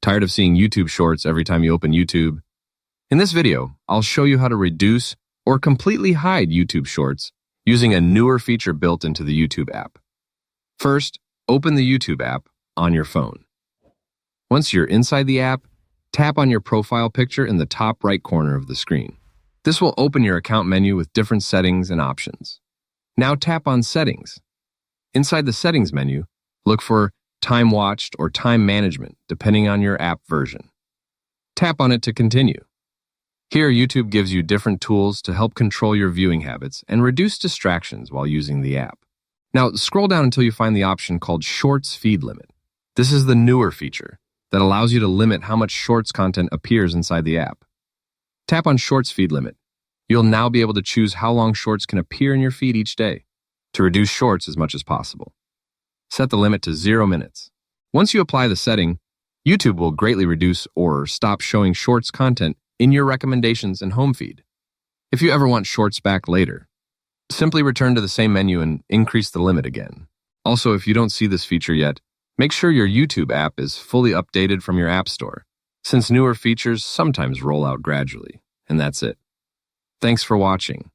Tired of seeing YouTube Shorts every time you open YouTube? In this video, I'll show you how to reduce or completely hide YouTube Shorts using a newer feature built into the YouTube app. First, open the YouTube app on your phone. Once you're inside the app, tap on your profile picture in the top right corner of the screen. This will open your account menu with different settings and options. Now tap on Settings. Inside the Settings menu, look for Time Watched or Time Management, depending on your app version. Tap on it to continue. Here, YouTube gives you different tools to help control your viewing habits and reduce distractions while using the app. Now, scroll down until you find the option called Shorts Feed Limit. This is the newer feature that allows you to limit how much Shorts content appears inside the app. Tap on Shorts Feed Limit. You'll now be able to choose how long Shorts can appear in your feed each day to reduce Shorts as much as possible. Set the limit to 0 minutes. Once you apply the setting, YouTube will greatly reduce or stop showing Shorts content in your recommendations and home feed. If you ever want Shorts back later, simply return to the same menu and increase the limit again. Also, if you don't see this feature yet, make sure your YouTube app is fully updated from your App Store, since newer features sometimes roll out gradually. And that's it. Thanks for watching.